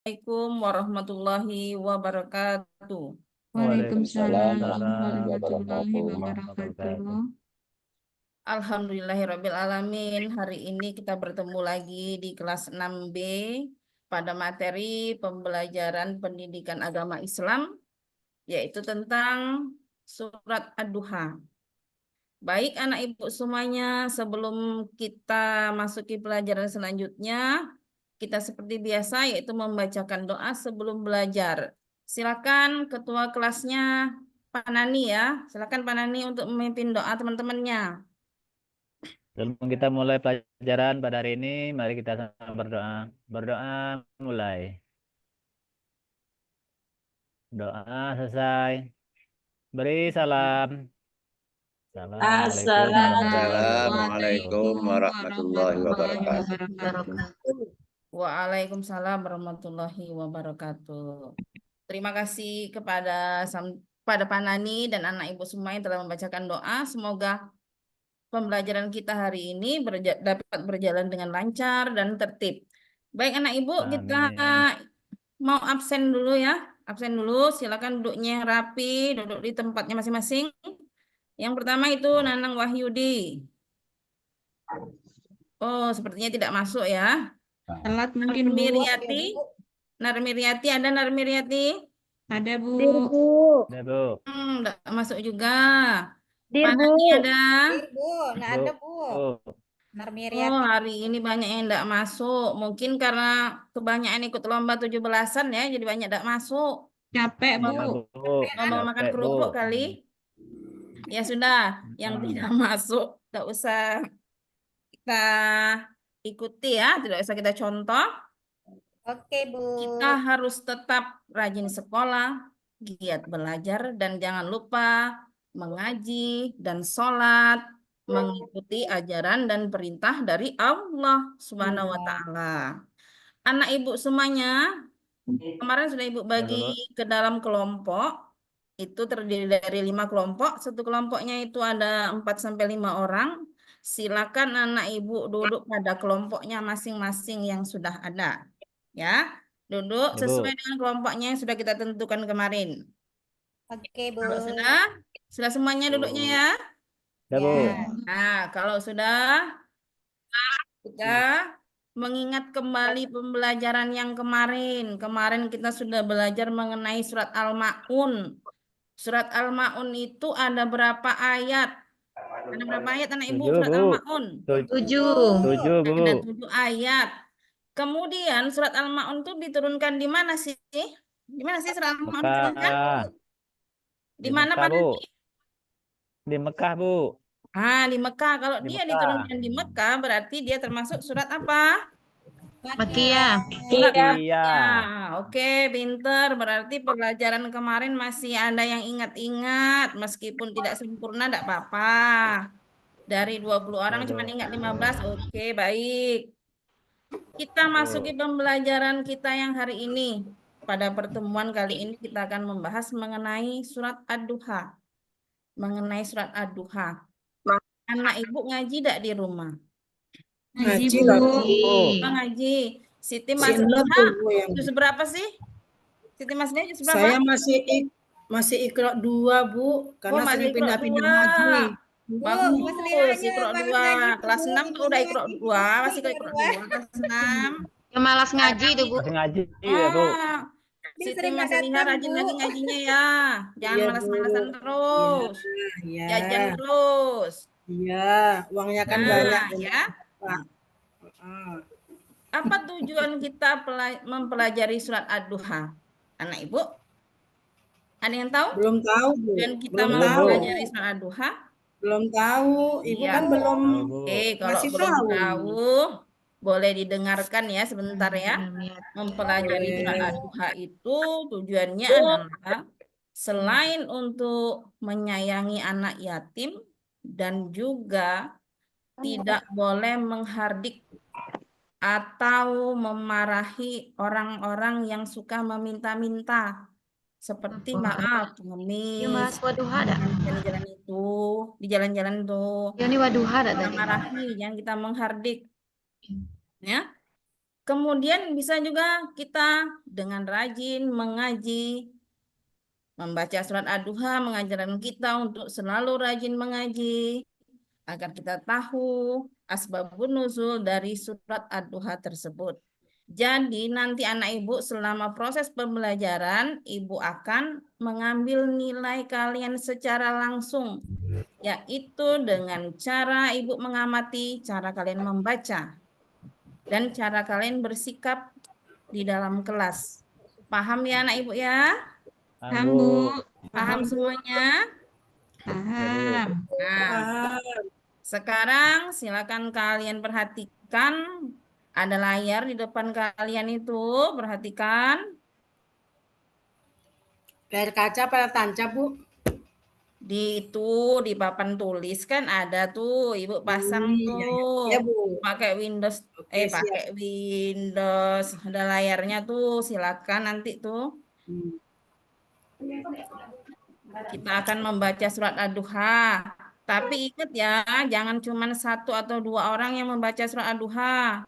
Assalamualaikum warahmatullahi wabarakatuh. Waalaikumsalam Waalaikumsalam warahmatullahi warahmatullahi wabarakatuh. wabarakatuh. Alhamdulillahirabbil alamin. Hari ini kita bertemu lagi di kelas 6B pada materi pembelajaran pendidikan agama Islam, yaitu tentang surat Ad-Duha. Baik anak ibu semuanya, sebelum kita masuki pelajaran selanjutnya, kita seperti biasa yaitu membacakan doa sebelum belajar. Silakan ketua kelasnya Pak Nani ya. Silakan Pak Nani untuk memimpin doa teman-temannya. Sebelum kita mulai pelajaran pada hari ini, mari kita sama berdoa. Berdoa mulai. Doa selesai. Beri salam. Assalamualaikum warahmatullahi Assalamualaikum wabarakatuh. Assalamualaikum warahmatullahi warahmatullahi wabarakatuh. wabarakatuh. Waalaikumsalam warahmatullahi wabarakatuh. Terima kasih kepada Pak Nani dan anak ibu semua yang telah membacakan doa. Semoga pembelajaran kita hari ini dapat berjalan dengan lancar dan tertib. Baik anak ibu, kita Amin. mau absen dulu ya. Absen dulu, silakan duduknya yang rapi, duduk di tempatnya masing-masing. Yang pertama itu Nanang Wahyudi. Oh, sepertinya tidak masuk ya. Telat mungkin Bu. Narmiriati. Narmiriati, ada Narmiriati? Ada Bu. Dir Bu, Udah, Bu. Enggak masuk juga. Dir Pak Bu, Nani ada? Bu, nah Bu. ada Bu. Bu. Oh, Narmiriati. hari ini banyak yang enggak masuk. Mungkin karena kebanyakan ikut lomba 17-an ya, jadi banyak enggak masuk. Capek Bu. Iya, Bu. Ngomong makan Capek, Bu. kerupuk kali. Ya sudah, yang tidak masuk enggak usah kita ikuti ya, tidak usah kita contoh. Oke Bu. Kita harus tetap rajin sekolah, giat belajar, dan jangan lupa mengaji dan sholat, mengikuti ajaran dan perintah dari Allah Subhanahu wa Ta'ala. Anak ibu semuanya, kemarin sudah ibu bagi ke dalam kelompok, itu terdiri dari 5 kelompok. Satu kelompoknya itu ada 4-5 orang. Silakan anak ibu duduk pada kelompoknya masing-masing yang sudah ada. Ya, duduk Ya, Bu. sesuai dengan kelompoknya yang sudah kita tentukan kemarin. Oke Bu. Kalau sudah semuanya duduknya ya. Ya, Bu. Ya. Nah, kalau sudah kita mengingat kembali pembelajaran yang kemarin. Kemarin kita sudah belajar mengenai surat Al-Ma'un. Surat Al-Ma'un itu ada berapa ayat? Ada berapa ayat anak ibu 7, surat Bu. Al-Ma'un? 7. 7, Bu. Ada 7 ayat. Kemudian surat Al-Ma'un itu diturunkan di mana sih? Di mana sih surat Al-Ma'un diturunkan? Mekah. Di mana Mekah, Pak Bu. Nani? Di Mekah, Bu. Ah, di Mekah. Kalau Di dia Mekah. diturunkan di Mekah, berarti dia termasuk surat apa? Makia. Surat Iya. Makkiyah. Oke, pinter. Berarti pelajaran kemarin masih ada yang ingat-ingat. Meskipun tidak sempurna, tidak apa-apa. Dari 20 orang cuma ingat 15. Oke, baik. Kita masuki pembelajaran kita yang hari ini. Pada pertemuan kali ini kita akan membahas mengenai surat Ad-Duha. Mengenai surat Ad-Duha. Anak ibu ngaji tidak di rumah? Ngaji Ngaji Bu. lah, Oh, ngaji. Siti si Mas Enot Liha, tuh Bu yang juz berapa sih? Siti Mas Liha juz berapa? saya masih Iqra 2 Bu, karena masih sering Iqra pindah-pindah 2. ngaji. Mas Liha Bagus, aja Iqra bagus 2. ngaji tuh, Kelas Bu. 6 tuh udah Iqra 2, masih ke Iqra 2 kelas 6. Yang malas ngaji itu Bu. Masih ngaji ya, Bu. Oh, Dia Siti sering Mas nggak Liha datang, rajin Bu. lagi ngajinya ya. Jangan Iya Bu, malas-malasan iya, terus. iya, Jajan terus. iya, uangnya kan Nah, banyak ya. Pak. Ah. Apa tujuan kita mempelajari surat Ad-Duha? Anak Ibu, ada yang tahu? Belum tahu Bu, Tujuan kita belum Belum, Bu. mempelajari surat Ad-Duha? belum tahu. Ibu Iya. kan belum Tahu, Bu. Oke, kalau ngasih belum tahu. tahu, boleh didengarkan ya sebentar ya. Mempelajari surat Boleh. Ad-Duha itu tujuannya adalah selain untuk menyayangi anak yatim dan juga tidak boleh menghardik atau memarahi orang-orang yang suka meminta-minta. Seperti maaf, Ya ngemis, Mas, waduha ada. jalan-jalan itu, di jalan-jalan tuh. Ya ini waduha ada Kita tadi. marahi, jangan kita menghardik. Ya. Kemudian bisa juga kita dengan rajin mengaji, membaca surat Ad-Duha, mengajarkan kita untuk selalu rajin mengaji, agar kita tahu asbabun nuzul dari surat Ad-Duha tersebut. Jadi nanti anak ibu selama proses pembelajaran, ibu akan mengambil nilai kalian secara langsung, yaitu dengan cara ibu mengamati cara kalian membaca dan cara kalian bersikap di dalam kelas. Paham ya anak ibu ya? Paham, Bu. Paham semuanya? Paham. Nah, sekarang silakan kalian perhatikan, ada layar di depan kalian itu, perhatikan. Layar kaca pada tancap, Bu. Di papan tulis kan ada tuh, ibu pasang Iya, tuh, ya, Bu. pakai Windows, Oke, siap. pakai Windows, ada layarnya tuh, silakan nanti tuh. Kita akan membaca surat Ad-Duha. Tapi ingat ya, jangan cuma 1 atau 2 orang yang membaca surat Ad-Duha.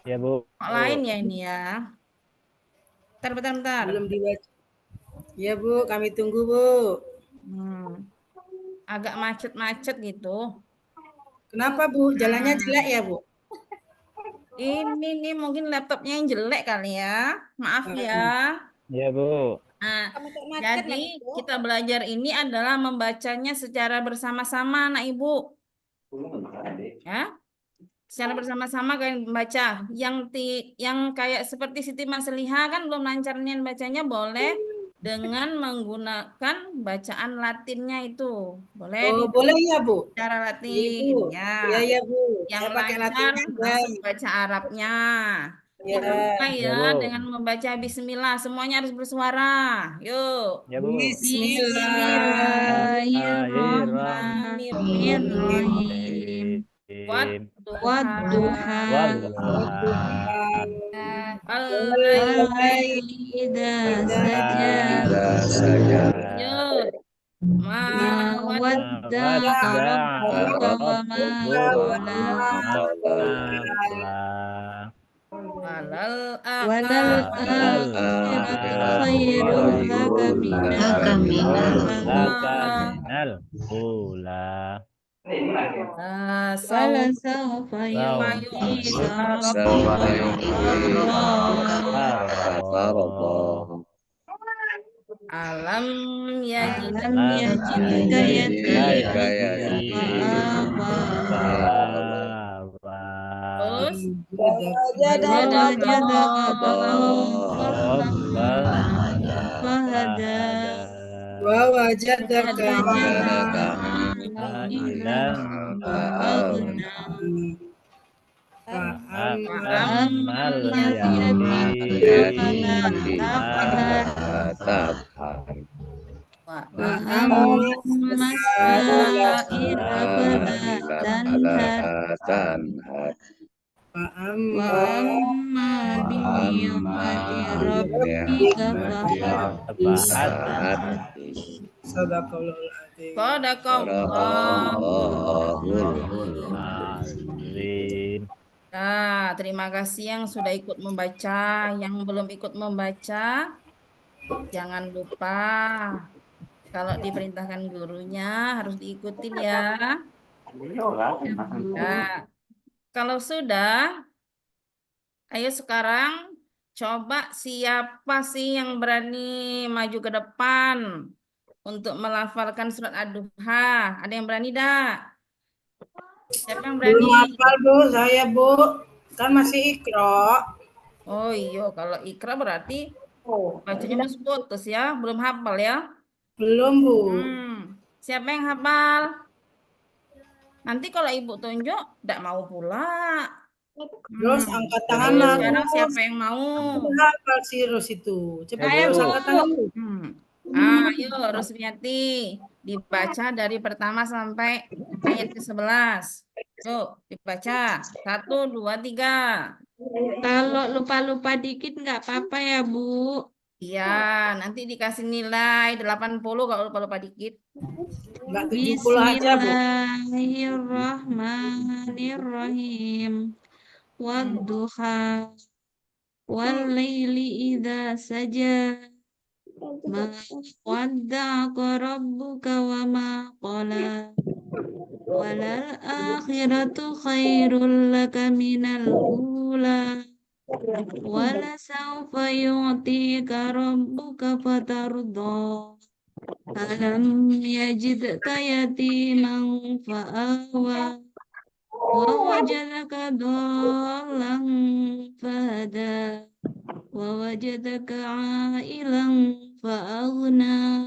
Ya, Bu. Lain ya ini ya. Bentar. Belum dibaca. Ya, Bu, kami tunggu, Bu. Agak macet-macet gitu. Kenapa, Bu? Jalannya jelek ya, Bu? Ini nih mungkin laptopnya yang jelek kali ya. Maaf ya. Ya, Bu. Nah, Macet-macet jadi lagi, Bu. kita belajar ini adalah membacanya secara bersama-sama, anak ibu. Ya, secara bersama-sama kalian membaca. Yang kayak seperti Siti Masliha kan belum lancar nih bacanya, boleh dengan menggunakan bacaan Latinnya itu. Boleh Oh, boleh ya, Bu? cara Iya, Latin, Bu. ya. Iya, ya, Bu. Yang Saya pakai lancar Latin aja. langsung baca Arabnya. Ya. Dimulai Ya, ya Bu. dengan membaca Bismillah. Semuanya harus bersuara. Yuk. Ya, Bu. Bismillahirrahmanirrahim. Wadduha. Wal-laili idza saja. Yuk. Ma wadda'aka rabbuka wa ma qala. Walal akhiratu khairun laka minal ula. wala sawfa yu'tika rabbuka Alam yajidka terus Wa wajadaka Nah, terima kasih yang sudah ikut membaca. Yang belum ikut membaca, jangan lupa kalau diperintahkan gurunya harus diikutin ya. Nah, kalau sudah, ayo sekarang coba siapa sih yang berani maju ke depan untuk melafalkan surat Ad-Duha. Ada yang berani dah? Siapa yang berani? Belum hafal, Bu. Saya, Bu. Kan masih Iqra. Oh iya, kalau Iqra berarti bacanya masih putus ya, belum hafal ya? Belum, Bu. Siapa yang hafal? Nanti kalau ibu tunjuk, tidak mau pula. Terus angkat tangan lah. Sekarang siapa yang mau? Hafal si Ros itu. Cepat Ayo, terus Bu. angkat tangan, Bu. Ayo, Rusmiati. Dibaca dari pertama sampai ayat ke-11. Yuk, dibaca. 1, 2, 3. Kalau lupa-lupa dikit nggak apa-apa ya, Bu. Iya, nanti dikasih nilai 80 kalau lupa-lupa dikit. Enggak 70 aja, Bu. Bismillahirrahmanirrahim. wadduha wal laili idza saja ma wadda'aka rabbuka wa ma qala walal akhiratu khairul laka minal ula wala sawfa yu'tika rabbuka fatarda alam yajidka yatiman fa'awa wa wajadaka dhallan fahada wa wajadaka ailan fa'aghna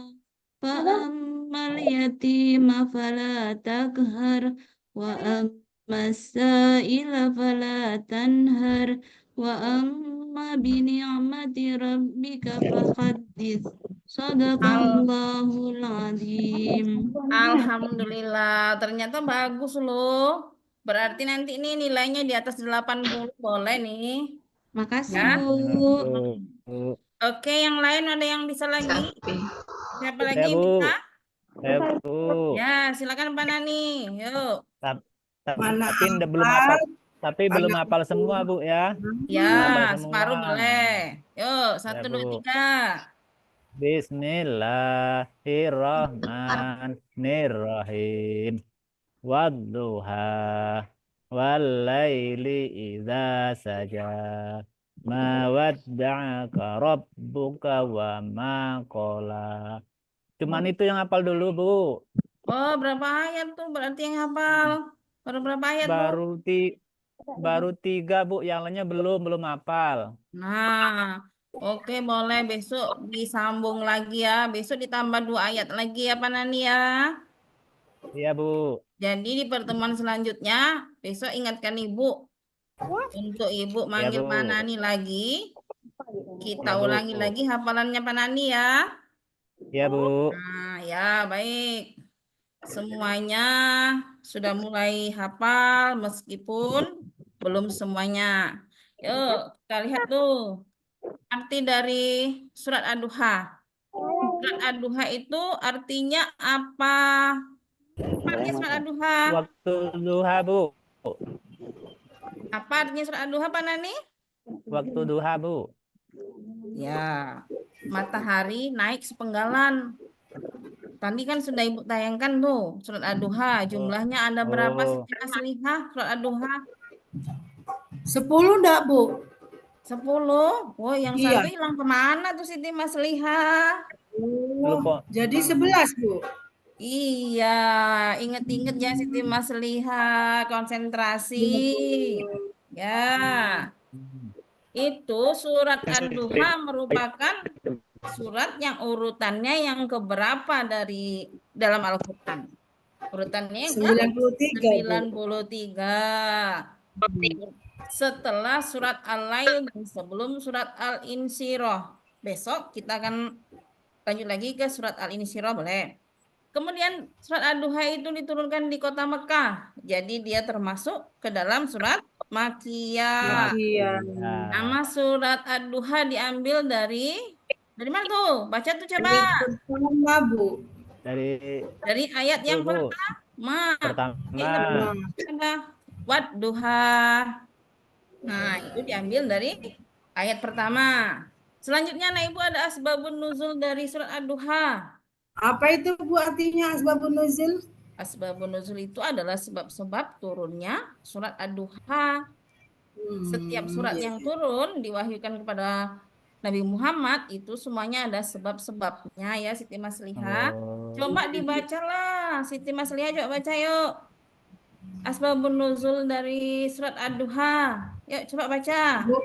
fa'ammal yatima fala takhar wa ammas sa'ila fala tanhar wa amma bi ni'mati rabbika fahaddits. Sadaqallahul azim. Alhamdulillah, ternyata bagus loh. Berarti nanti ini nilainya di atas 80 boleh nih. Makasih, Ya. Bu. Bu. Oke, yang lain ada yang bisa lagi? Siapa lagi Ya, yang Bu. bisa? Ya, Bu. Ya, silakan Pak Nani. Yuk. Mana Tapi belum hafal? hafal. Tapi belum hafal semua, Bu, ya. Ya, Hafal semua. separuh boleh. Yuk, 1, 2, Bu. 3. Bismillahirrahmanirrahim. Wadduha walaili idza saja ma wadda'aka rabbuka wa ma qala. Cuman itu yang hafal dulu, Bu. Oh, berapa ayat tuh? Berarti yang hafal. Baru berapa ayat, Bu? Baru 3, Bu. Yang lainnya belum hafal. Nah, oke, boleh besok disambung lagi ya. Besok ditambah 2 ayat lagi ya Pak Nani ya. Iya, Bu. Jadi di pertemuan selanjutnya besok ingatkan Ibu untuk Ibu manggil Bu. Pak Nani lagi. Kita Ya, Bu. ulangi lagi hafalannya Pak Nani ya. Iya, Bu. Nah, ya baik. Semuanya sudah mulai hafal meskipun belum semuanya. Yuk, kita lihat tuh arti dari surat Ad-Duha. Surat Ad-Duha itu artinya apa? Apa artinya surat Ad-Duha? Waktu duha, Bu. Apa artinya surat Ad-Duha, Pak Nani? Waktu duha, Bu. Ya, matahari naik sepenggalan. Tadi kan sudah Ibu tayangkan tuh surat Ad-Duha. Jumlahnya ada berapa Siti Maslihah surat Ad-Duha? 10 enggak, Bu? 10. Oh, yang Iya. satu hilang kemana tuh Siti Maslihah? Lupa. Jadi 11, Bu. Iya, inget-inget ya Siti Maslihah, konsentrasi. Ya, itu surat Ad-Duha merupakan surat yang urutannya yang keberapa dari dalam Al-Quran? Urutannya yang 93, Bu. 93. Setelah surat Al-Lail dan sebelum surat Al-Insyirah. Besok kita akan lanjut lagi ke surat Al-Insyirah, boleh. Kemudian surat Ad-Duha itu diturunkan di kota Mekah. Jadi dia termasuk ke dalam surat Makkiyah. Iya. Nama surat Ad-Duha diambil dari mana tuh? Baca tuh coba. Pertama, Bu. Dari ayat yang Bu. pertama. Wadduha. Nah, itu diambil dari ayat pertama. Selanjutnya, Ibu ada asbabun nuzul dari surat Ad-Duha. Apa itu, Bu, artinya asbabun nuzul? Asbabun nuzul itu adalah sebab-sebab turunnya surat Ad-Duha. Setiap surat yang turun diwahyukan kepada Nabi Muhammad itu semuanya ada sebab-sebabnya ya Siti Maslihah. Coba dibacalah Siti Maslihah, coba baca yuk. Asbabun nuzul dari surat Ad-Duha. Yuk coba baca. Bu,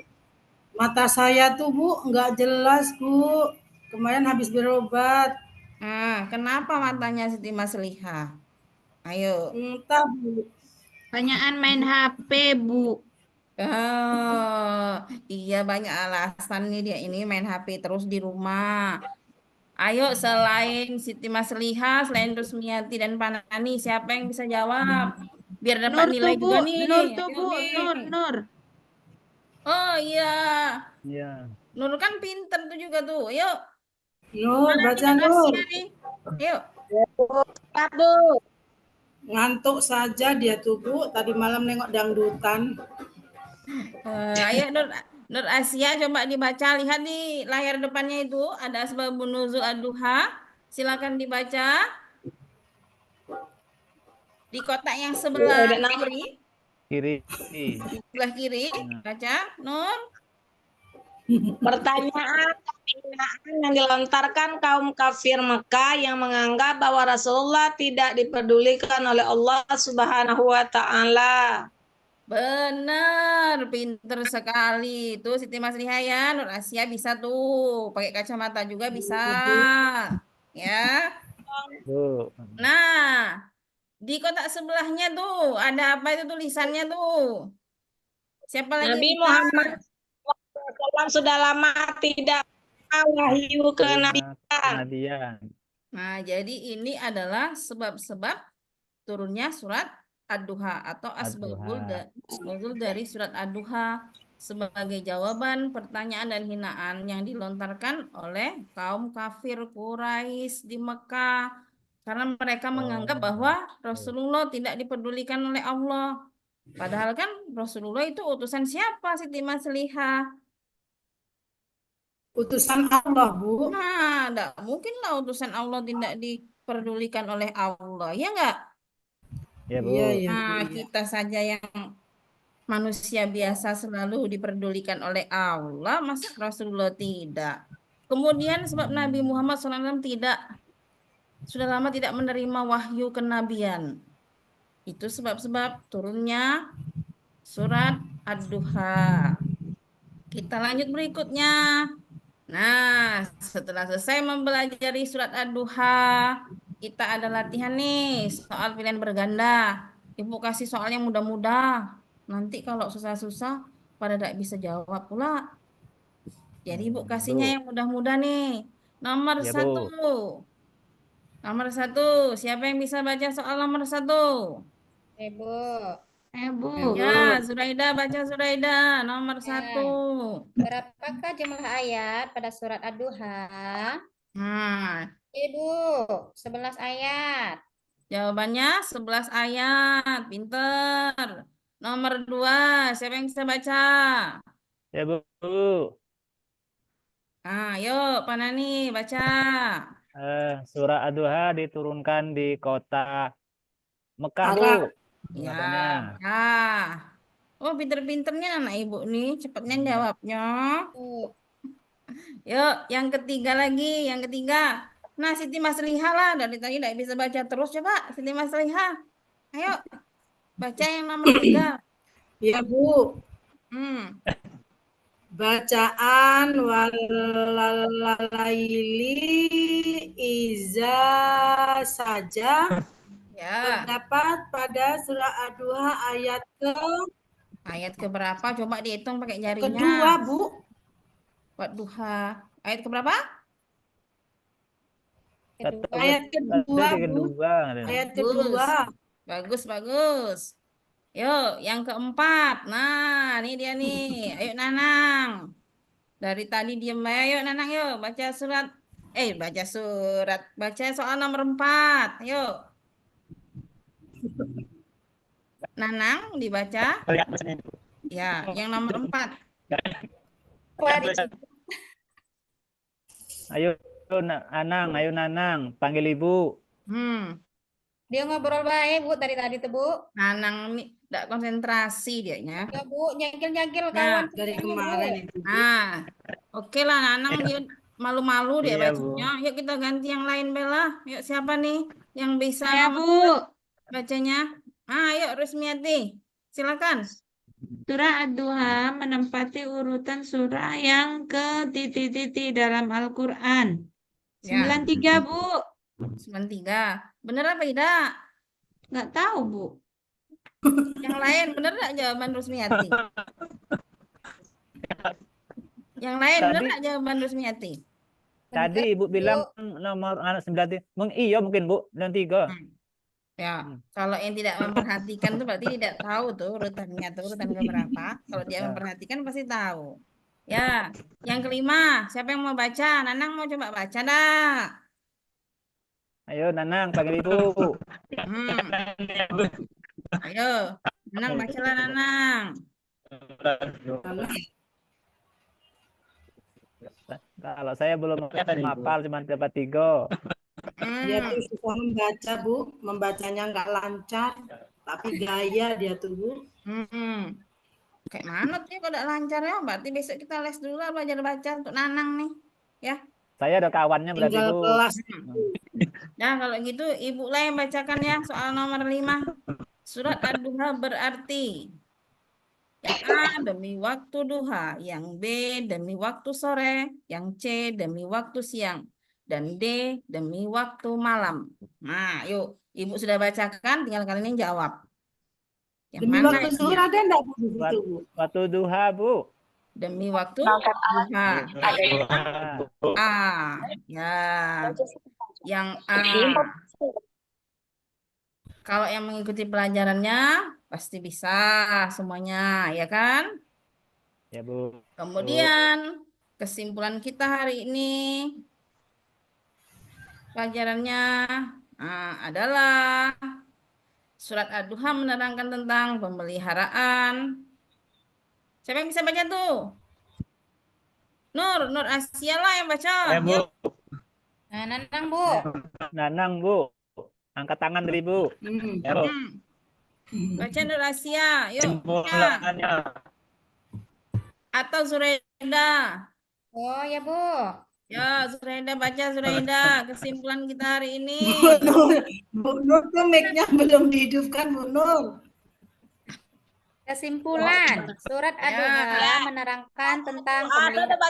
mata saya tuh, Bu, nggak jelas, Bu. Kemarin habis berobat. Nah, kenapa matanya Siti Maslihah? Ayo. Entah, Bu. Pertanyaan main HP, Bu. Oh, iya banyak alasan nih dia ini main HP terus di rumah. Ayo selain Siti Maslihah, selain Rusmiati dan Panani, siapa yang bisa jawab? Biar dapat Nur nilai tuh, Bu. juga nih. Nur tuh, Ayo Bu. nih. Nur. Oh iya, Iya. Nur kan pinter tuh juga tuh. Yuk. Nur, Mana baca nih Nur. Asia nih? Yuk. Ngantuk saja dia tuh, Bu. Tadi malam nengok dangdutan. Ayo Nur Asia coba dibaca, lihat di layar depannya itu ada asbabun nuzul ad-duha. Silakan dibaca di kotak yang sebelah kiri, Kiri. sebelah kiri, Nah, baca Nur. Pertanyaan dan hinaan yang dilontarkan kaum kafir Mekah yang menganggap bahwa Rasulullah tidak dipedulikan oleh Allah Subhanahu wa taala. Benar, pinter sekali. Tuh Siti Masliha ya, Nur Asia bisa tuh. Pakai kacamata juga bisa. Ya. Bu. Nah, di kotak sebelahnya tuh ada apa itu tulisannya tuh? Siapa lagi Nabi bisa? Muhammad SAW sudah lama tidak wahyu kenabian. Kenabian. Nah, jadi ini adalah sebab-sebab turunnya surat Ad-Duha atau asbabul Ad-Duha. nuzul dari surat Ad-Duha sebagai jawaban pertanyaan dan hinaan yang dilontarkan oleh kaum kafir Quraisy di Mekah karena mereka menganggap bahwa Rasulullah tidak dipedulikan oleh Allah. Padahal kan Rasulullah itu utusan siapa, Siti Masliha? Utusan Allah, Bu. Nah, tidak mungkin lah utusan Allah tidak diperdulikan oleh Allah, ya enggak? Ya, Bu. Iya, iya, Bu. Nah, Iya. kita saja yang manusia biasa selalu diperdulikan oleh Allah, masa Rasulullah tidak? Kemudian sebab Nabi Muhammad SAW sudah lama tidak menerima wahyu kenabian. Itu sebab-sebab turunnya surat Ad-Duha. Kita lanjut berikutnya. Nah, setelah selesai mempelajari surat Ad-Duha, kita ada latihan nih, soal pilihan berganda. Ibu kasih soal yang mudah-mudah. Nanti kalau susah-susah, pada tidak bisa jawab pula. Jadi ibu kasihnya Bu. yang mudah-mudah nih. Nomor Ya, satu. Bu. Nomor satu. Siapa yang bisa baca soal nomor satu? Ibu. Bu. Ya, Suraida baca Suraida. Nomor satu. Berapakah jumlah ayat pada surat Ad-Duha? Nah, Ibu, 11 ayat. jawabannya 11 ayat. Pinter. Nomor 2, siapa yang bisa baca? Ya, Bu. Ah, yuk, Pak Nani, baca. Surah Ad-Duha diturunkan di kota Mekah, Bu. Arab. Ya, Jawabannya. ah. Oh, pinter-pinternya anak ibu nih, cepatnya jawabnya. Bu. Yuk, yang ketiga lagi, yang ketiga. Nah, Siti Masliha lah, dari tadi tidak bisa baca terus, coba Siti Masliha. Ayo, baca yang nomor 3. Ya, Bu. Hmm. Bacaan walalaili iza saja Ya, terdapat pada surah Ad-Duha ayat ayat keberapa? Coba dihitung pakai jarinya. kedua, Bu. Wadduha. Ayat keberapa? Kedua. Ayat kedua, Tadi Bu. kedua. Ayat Bagus. kedua. Bagus, bagus. Yuk, yang keempat. Nah, ini dia nih. Ayo Nanang. Dari tadi diem aja. Yuk Nanang, yuk. Baca surat. Baca surat. Baca soal nomor 4. Yuk. Nanang, dibaca. Ya, yang nomor 4. Ayo, Anang, ayo Nanang, panggil ibu. Dia ngobrol baik, Bu, dari tadi tuh, Bu. Nanang ini tidak konsentrasi dianya. Ya, Bu, nyakil-nyakil Nah, kawan Dari semuanya, Bu. kemarin itu. Nah, oke lah Nanang dia malu-malu dia Iya, Bu. bacanya. Yuk kita ganti yang lain Bella. Yuk siapa nih yang bisa Saya, nomor Bu. bacanya? Yuk Rusmiati. Silakan. Surah Ad-Duha menempati urutan surah yang ke dalam Al-Quran. Ya. 93, Bu. 93. Bener apa tidak? Nggak tahu, Bu. Yang lain bener nggak jawaban Rusmiati? Yang lain bener nggak jawaban Rusmiati? Tadi ibu bilang nomor anak 93. Iya mungkin Bu, 93. Ya, kalau yang tidak memperhatikan tuh berarti tidak tahu tuh urutannya tuh urutan keberapa. Kalau dia memperhatikan pasti tahu. Ya, yang kelima, siapa yang mau baca? Nanang mau coba baca dah. Ayo Nanang, panggil ibu. Ayo, Nanang bacalah Nanang. Kalau saya belum hafal, cuma dapat 3. Dia tuh susah membaca, Bu. Membacanya nggak lancar, tapi gaya dia tuh, Bu. Kayak mana tuh kalau nggak lancar ya? Berarti besok kita les dulu lah belajar baca untuk Nanang nih. Ya. Saya ada kawannya berarti, Tinggal Bu. kelas. Nah, kalau gitu Ibu lah yang bacakan ya soal nomor 5. Surat Ad-Duha berarti yang A demi waktu duha, yang B demi waktu sore, yang C demi waktu siang, dan D demi waktu malam. Nah, yuk. Ibu sudah bacakan, tinggal kalian yang jawab. Yang Demi mana waktu zuhur isinya? ada enggak, Bu, di situ, Bu? Waktu duha, Bu. Demi waktu duha. A. Ya. Yang A. Kalau yang mengikuti pelajarannya pasti bisa semuanya, ya kan? Ya, Bu. Kemudian kesimpulan kita hari ini pelajarannya adalah surat Ad-Duha menerangkan tentang pemeliharaan. Siapa yang bisa baca tuh? Nur Asia lah yang baca. Ya, Bu. Nah, Nanang, Bu. Nanang, Bu. Angkat tangan dari Bu. Ya, Bu. Baca Nur Asia, yuk. Kesimpulannya. Atau Zuraida. Oh, ya, Bu. Ya, Zuraida baca Zuraida. Kesimpulan kita hari ini. Bu Nur tuh mic-nya belum dihidupkan, Bu Nur. Kesimpulan, surat Ad-Duha menerangkan tentang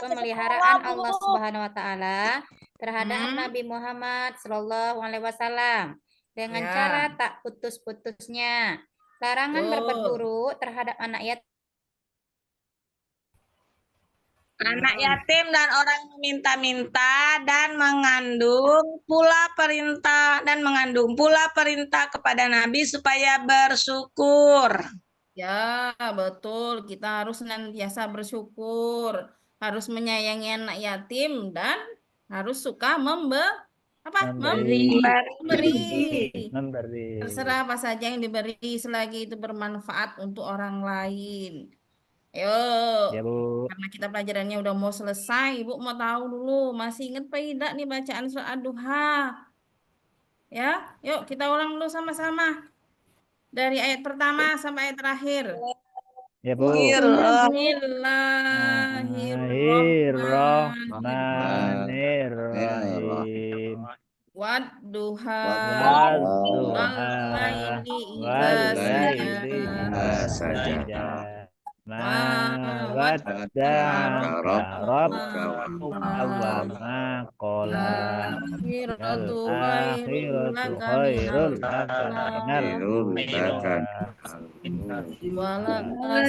pemeliharaan Allah Subhanahu wa taala terhadap Nabi Muhammad Shallallahu alaihi wasallam dengan Ya. cara tak putus-putusnya. Larangan Betul. berbuat buruk terhadap anak yatim dan orang yang meminta-minta dan mengandung pula perintah kepada Nabi supaya bersyukur. Ya, betul. Kita harus senantiasa bersyukur, harus menyayangi anak yatim dan harus suka memberi. Terserah apa saja yang diberi selagi itu bermanfaat untuk orang lain. Ayo, Ya, Bu. karena kita pelajarannya udah mau selesai, Ibu mau tahu dulu, masih ingat apa tidak nih bacaan surat Ad-Duha? Ya, yuk kita ulang dulu sama-sama. Dari ayat pertama sampai ayat terakhir. Ya, Bu. Bismillahirrahmanirrahim. Wadduha Wal-laili idza saja. Ma wadda'aka rabbuka wa ma qala. Al-akhiratu khairul laka minal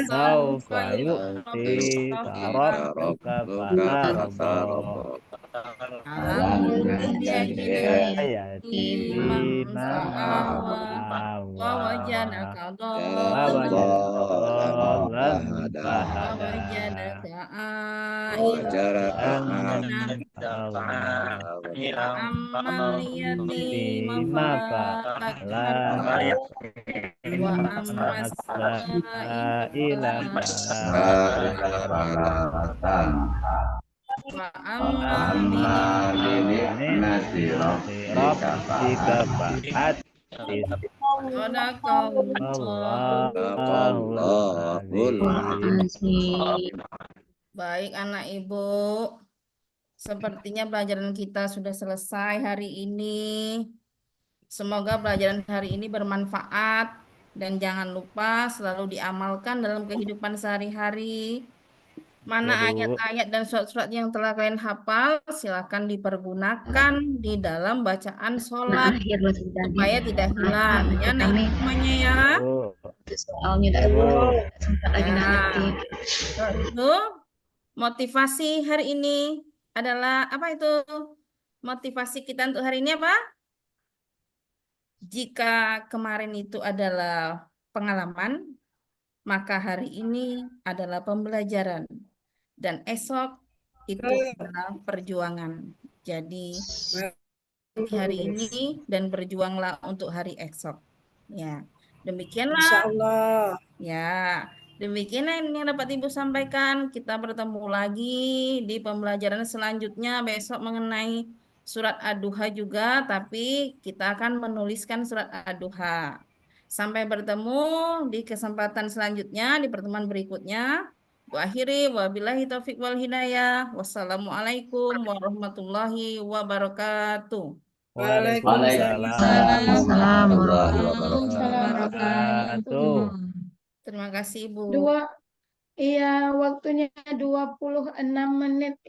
sawfa yu'tika rabbuka fatarda. Baik anak ibu, sepertinya pelajaran kita sudah selesai hari ini. Semoga pelajaran hari ini bermanfaat dan jangan lupa selalu diamalkan dalam kehidupan sehari-hari. Mana ayat-ayat dan surat-surat yang telah kalian hafal, silakan dipergunakan di dalam bacaan sholat supaya tidak hilang. Ya, nah, semuanya ya. Itu motivasi hari ini adalah apa itu? Motivasi kita untuk hari ini apa? Jika kemarin itu adalah pengalaman, maka hari ini adalah pembelajaran. Dan esok itu adalah perjuangan. Jadi hari ini dan berjuanglah untuk hari esok. Ya, demikianlah. Insya Allah. Ya, Demikian yang dapat Ibu sampaikan. Kita bertemu lagi di pembelajaran selanjutnya besok mengenai surat Ad-Duha juga, tapi kita akan menuliskan surat Ad-Duha. Sampai bertemu di kesempatan selanjutnya, di pertemuan berikutnya. Akhiri, wabillahi taufiq wal hidayah. Wassalamualaikum warahmatullahi wabarakatuh. Waalaikumsalam warahmatullahi wabarakatuh. Terima kasih, Ibu. Iya, waktunya 26 menit.